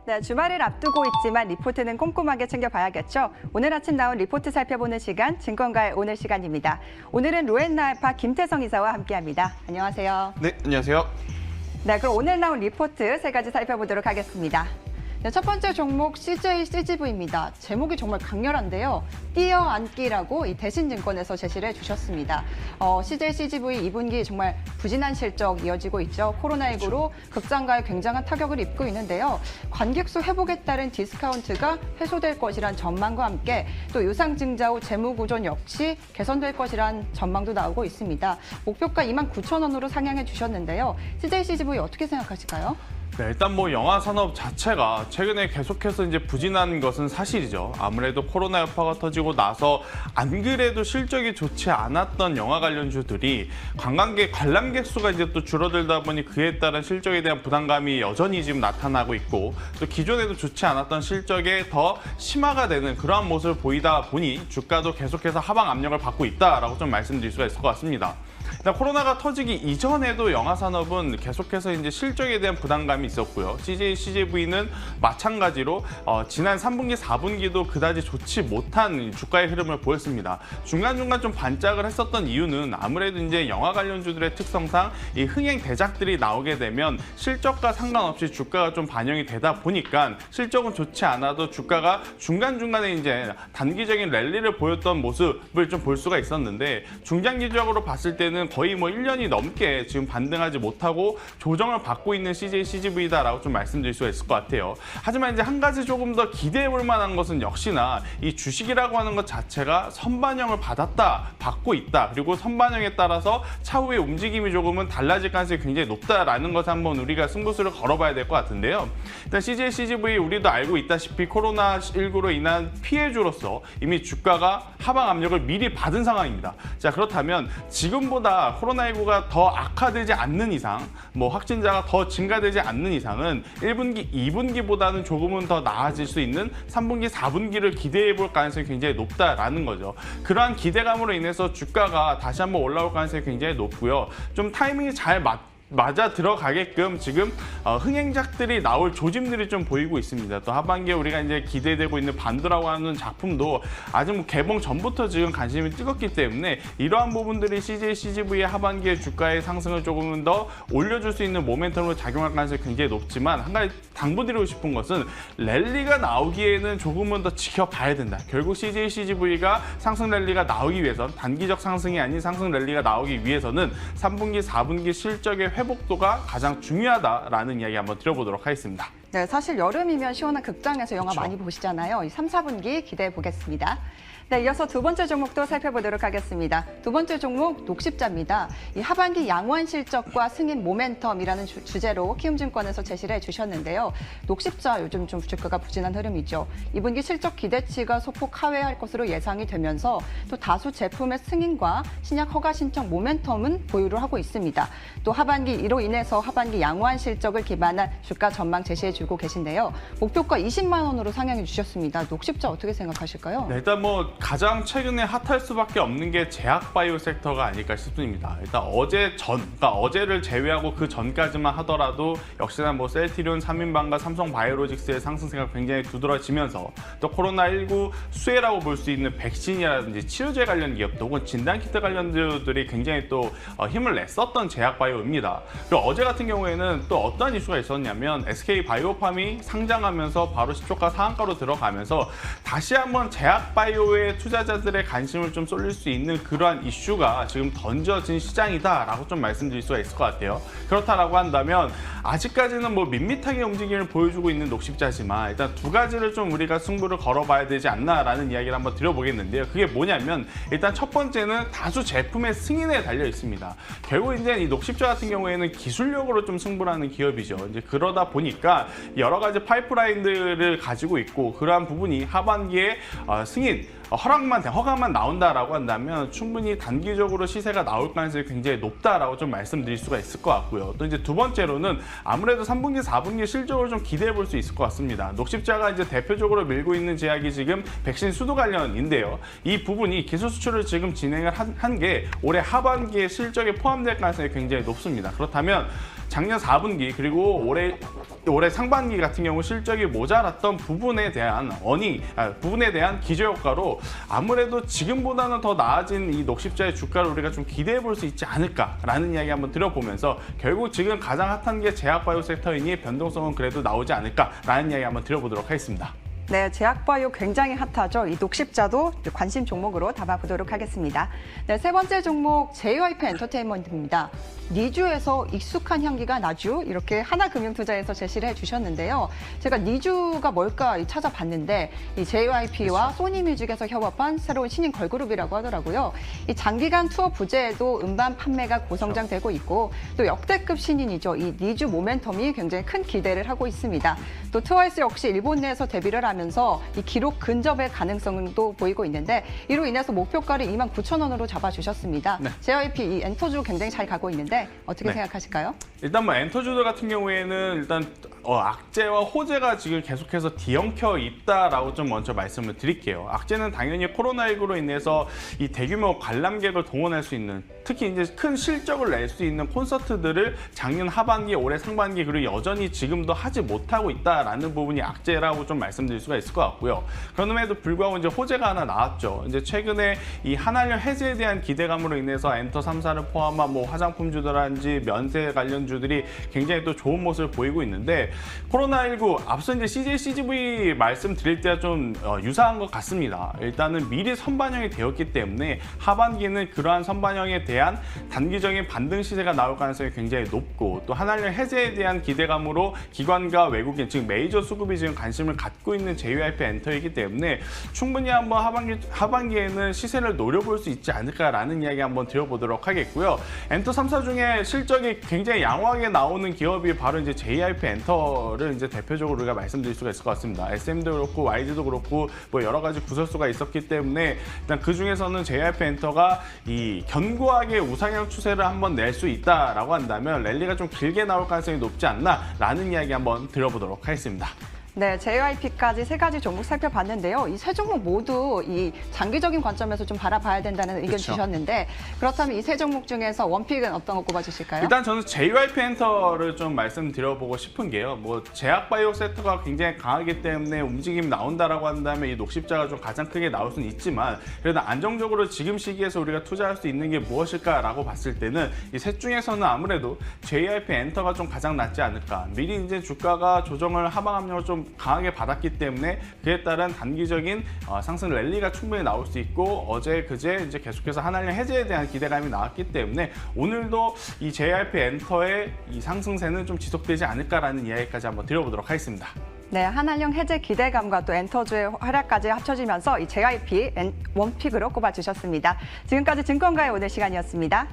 네, 주말을 앞두고 있지만 리포트는 꼼꼼하게 챙겨봐야겠죠. 오늘 아침 나온 리포트 살펴보는 시간, 증권가의 오늘 시간입니다. 오늘은 로엔나알파 김태성 이사와 함께합니다. 안녕하세요. 네, 안녕하세요. 네, 그럼 오늘 나온 리포트 세 가지 살펴보도록 하겠습니다. 네, 첫 번째 종목 CJ CGV입니다. 제목이 정말 강렬한데요. 뛰어앉기라고 이 대신증권에서 제시를 해주셨습니다. CJ CGV 2분기 정말 부진한 실적 이어지고 있죠. 코로나19로 극장가에 굉장한 타격을 입고 있는데요. 관객수 회복에 따른 디스카운트가 해소될 것이란 전망과 함께 또 유상증자 후 재무구조 역시 개선될 것이란 전망도 나오고 있습니다. 목표가 29,000원으로 상향해 주셨는데요. CJ CGV 어떻게 생각하실까요? 네, 일단 뭐 영화 산업 자체가 최근에 계속해서 이제 부진한 것은 사실이죠. 아무래도 코로나 여파가 터지고 나서 안 그래도 실적이 좋지 않았던 영화 관련주들이 관람객 수가 이제 또 줄어들다 보니 그에 따른 실적에 대한 부담감이 여전히 지금 나타나고 있고 또 기존에도 좋지 않았던 실적에 더 심화가 되는 그러한 모습을 보이다 보니 주가도 계속해서 하방 압력을 받고 있다라고 좀 말씀드릴 수가 있을 것 같습니다. 일단 코로나가 터지기 이전에도 영화 산업은 계속해서 이제 실적에 대한 부담감이 있었고요. CJ, CGV는 마찬가지로 지난 3분기, 4분기도 그다지 좋지 못한 주가의 흐름을 보였습니다. 중간중간 좀 반짝을 했었던 이유는 아무래도 이제 영화 관련주들의 특성상 이 흥행 대작들이 나오게 되면 실적과 상관없이 주가가 좀 반영이 되다 보니까 실적은 좋지 않아도 주가가 중간중간에 이제 단기적인 랠리를 보였던 모습을 좀 볼 수가 있었는데 중장기적으로 봤을 때는 거의 뭐 1년이 넘게 지금 반등하지 못하고 조정을 받고 있는 CJ, CGV다라고 좀 말씀드릴 수가 있을 것 같아요. 하지만 이제 한 가지 조금 더 기대해 볼 만한 것은 역시나 이 주식이라고 하는 것 자체가 선반영을 받고 있다. 그리고 선반영에 따라서 차후의 움직임이 조금은 달라질 가능성이 굉장히 높다라는 것을 한번 우리가 승부수를 걸어봐야 될 것 같은데요. 일단 CJ, CGV 우리도 알고 있다시피 코로나19로 인한 피해주로서 이미 주가가 하방 압력을 미리 받은 상황입니다. 자, 그렇다면 지금보다 코로나19가 더 악화되지 않는 이상, 뭐 확진자가 더 증가되지 않는 이상은 1분기, 2분기보다는 조금은 더 나아질 수 있는 3분기, 4분기를 기대해 볼 가능성이 굉장히 높다라는 거죠. 그러한 기대감으로 인해서 주가가 다시 한번 올라올 가능성이 굉장히 높고요. 좀 타이밍이 잘 맞아 들어가게끔 지금 흥행작들이 나올 조짐들이 좀 보이고 있습니다. 또 하반기에 우리가 이제 기대되고 있는 반도라고 하는 작품도 아직 뭐 개봉 전부터 지금 관심이 뜨겁기 때문에 이러한 부분들이 CJ, CGV의 하반기의 주가의 상승을 조금은 더 올려줄 수 있는 모멘텀으로 작용할 가능성이 굉장히 높지만 한 가지 당부드리고 싶은 것은 랠리가 나오기에는 조금은 더 지켜봐야 된다. 결국 CJ, CGV가 상승 랠리가 나오기 위해선 단기적 상승이 아닌 상승 랠리가 나오기 위해서는 3분기, 4분기 실적의 회복도가 가장 중요하다라는 이야기 한번 드려보도록 하겠습니다. 네, 사실 여름이면 시원한 극장에서 영화 그렇죠. 많이 보시잖아요. 이 3, 4분기 기대해 보겠습니다. 네, 이어서 두 번째 종목도 살펴보도록 하겠습니다. 두 번째 종목 녹십자입니다. 이 하반기 양호한 실적과 승인 모멘텀이라는 주제로 키움증권에서 제시를 해주셨는데요. 녹십자 요즘 좀 주가가 부진한 흐름이죠. 2분기 실적 기대치가 소폭 하회할 것으로 예상이 되면서 또 다수 제품의 승인과 신약 허가 신청 모멘텀은 보유를 하고 있습니다. 또 하반기 이로 인해서 하반기 양호한 실적을 기반한 주가 전망 제시해주고 계신데요. 목표가 20만 원으로 상향해 주셨습니다. 녹십자 어떻게 생각하실까요? 네, 일단 뭐 가장 최근에 핫할 수밖에 없는 게 제약바이오 섹터가 아닐까 싶습니다. 일단 그러니까 어제를 제외하고 그 전까지만 하더라도 역시나 뭐 셀트리온, 3인방과 삼성바이오로직스의 상승세가 굉장히 두드러지면서 또 코로나19 수혜라고 볼 수 있는 백신이라든지 치료제 관련 기업도 혹은 진단키트 관련주들이 굉장히 또 힘을 냈었던 제약바이오입니다. 그리고 어제 같은 경우에는 또 어떤 이슈가 있었냐면 SK바이오팜이 상장하면서 바로 시초가 상한가로 들어가면서 다시 한번 제약바이오의 투자자들의 관심을 좀 쏠릴 수 있는 그러한 이슈가 지금 던져진 시장이다라고 좀 말씀드릴 수가 있을 것 같아요. 그렇다라고 한다면 아직까지는 뭐 밋밋하게 움직임을 보여주고 있는 녹십자지만 일단 두 가지를 좀 우리가 승부를 걸어봐야 되지 않나라는 이야기를 한번 드려보겠는데요. 그게 뭐냐면 일단 첫 번째는 다수 제품의 승인에 달려 있습니다. 결국 이제 이 녹십자 같은 경우에는 기술력으로 좀 승부를 하는 기업이죠. 이제 그러다 보니까 여러 가지 파이프라인들을 가지고 있고 그러한 부분이 하반기에 승인 허가만 나온다라고 한다면 충분히 단기적으로 시세가 나올 가능성이 굉장히 높다라고 좀 말씀드릴 수가 있을 것 같고요. 또 이제 두 번째로는 아무래도 3분기, 4분기 실적을 좀 기대해 볼 수 있을 것 같습니다. 녹십자가 이제 대표적으로 밀고 있는 제약이 지금 백신 수도 관련인데요. 이 부분이 기술 수출을 지금 진행을 한 게 올해 하반기에 실적에 포함될 가능성이 굉장히 높습니다. 그렇다면 작년 4분기 그리고 올해 상반기 같은 경우 실적이 모자랐던 부분에 대한 기저효과로 아무래도 지금보다는 더 나아진 이 녹십자의 주가를 우리가 좀 기대해 볼 수 있지 않을까라는 이야기 한번 드려보면서 결국 지금 가장 핫한 게 제약바이오 섹터이니 변동성은 그래도 나오지 않을까라는 이야기 한번 드려보도록 하겠습니다. 네, 제약바이오 굉장히 핫하죠. 이 녹십자도 관심 종목으로 담아보도록 하겠습니다. 네, 세 번째 종목 JYP 엔터테인먼트입니다. 니주에서 익숙한 향기가 나주 이렇게 하나금융투자에서 제시를 해주셨는데요. 제가 니주가 뭘까 찾아봤는데 이 JYP와 소니뮤직에서 협업한 새로운 신인 걸그룹이라고 하더라고요. 이 장기간 투어 부재에도 음반 판매가 고성장되고 있고 또 역대급 신인이죠. 이 니주 모멘텀이 굉장히 큰 기대를 하고 있습니다. 또 트와이스 역시 일본 내에서 데뷔를 하면서 이 기록 근접의 가능성도 보이고 있는데 이로 인해서 목표가를 29,000원으로 잡아주셨습니다. 네. JYP 이 엔터주 굉장히 잘 가고 있는데 어떻게 생각하실까요? 일단 엔터주들 같은 경우에는 일단 악재와 호재가 지금 계속해서 뒤엉켜 있다라고 좀 먼저 말씀을 드릴게요. 악재는 당연히 코로나19로 인해서 이 대규모 관람객을 동원할 수 있는 특히 이제 큰 실적을 낼 수 있는 콘서트들을 작년 하반기, 올해 상반기 그리고 여전히 지금도 하지 못하고 있다라는 부분이 악재라고 좀 말씀드릴 수가 있을 것 같고요. 그럼에도 불구하고 이제 호재가 하나 나왔죠. 이제 최근에 이 한한령 해제에 대한 기대감으로 인해서 엔터 3사를 포함한 화장품주라든지 면세 관련주들이 굉장히 또 좋은 모습을 보이고 있는데 코로나19 앞서 이제 CJ/CGV 말씀드릴 때와 좀 유사한 것 같습니다. 일단은 미리 선반영이 되었기 때문에 하반기는 그러한 선반영에 대한 단기적인 반등 시세가 나올 가능성이 굉장히 높고 또 한한령 해제에 대한 기대감으로 기관과 외국인 즉 메이저 수급이 지금 관심을 갖고 있는 JYP 엔터이기 때문에 충분히 한번 하반기에는 시세를 노려볼 수 있지 않을까라는 이야기 한번 드려보도록 하겠고요. 엔터 3사 중에 실적이 굉장히 양호하게 나오는 기업이 바로 이제 JYP 엔터를 이제 대표적으로 우리가 말씀드릴 수가 있을 것 같습니다. SM도 그렇고 YG도 그렇고 여러 가지 구설수가 있었기 때문에 일단 그 중에서는 JYP 엔터가 이 견고하게 우상향 추세를 한번 낼 수 있다라고 한다면 랠리가 좀 길게 나올 가능성이 높지 않나라는 이야기 한번 드려보도록 하겠습니다. 네, JYP까지 세 가지 종목 살펴봤는데요. 이 세 종목 모두 이 장기적인 관점에서 좀 바라봐야 된다는 의견 주셨는데 그렇다면 이 세 종목 중에서 원픽은 어떤 거 꼽아주실까요? 일단 저는 JYP 엔터를 좀 말씀드려보고 싶은 게요. 제약바이오 섹터가 굉장히 강하기 때문에 움직임이 나온다라고 한다면 이 녹십자가 좀 가장 크게 나올 수는 있지만 그래도 안정적으로 지금 시기에서 우리가 투자할 수 있는 게 무엇일까라고 봤을 때는 이 셋 중에서는 아무래도 JYP 엔터가 좀 가장 낫지 않을까. 미리 이제 주가가 조정을 하방 압력을 좀 강하게 받았기 때문에 그에 따른 단기적인 상승 랠리가 충분히 나올 수 있고 어제 그제 이제 계속해서 한한령 해제에 대한 기대감이 나왔기 때문에 오늘도 이 JYP 엔터의 이 상승세는 좀 지속되지 않을까라는 이야기까지 한번 드려보도록 하겠습니다. 네, 한한령 해제 기대감과 또 엔터주의 활약까지 합쳐지면서 이 JYP 원픽으로 꼽아주셨습니다. 지금까지 증권가의 오늘 시간이었습니다.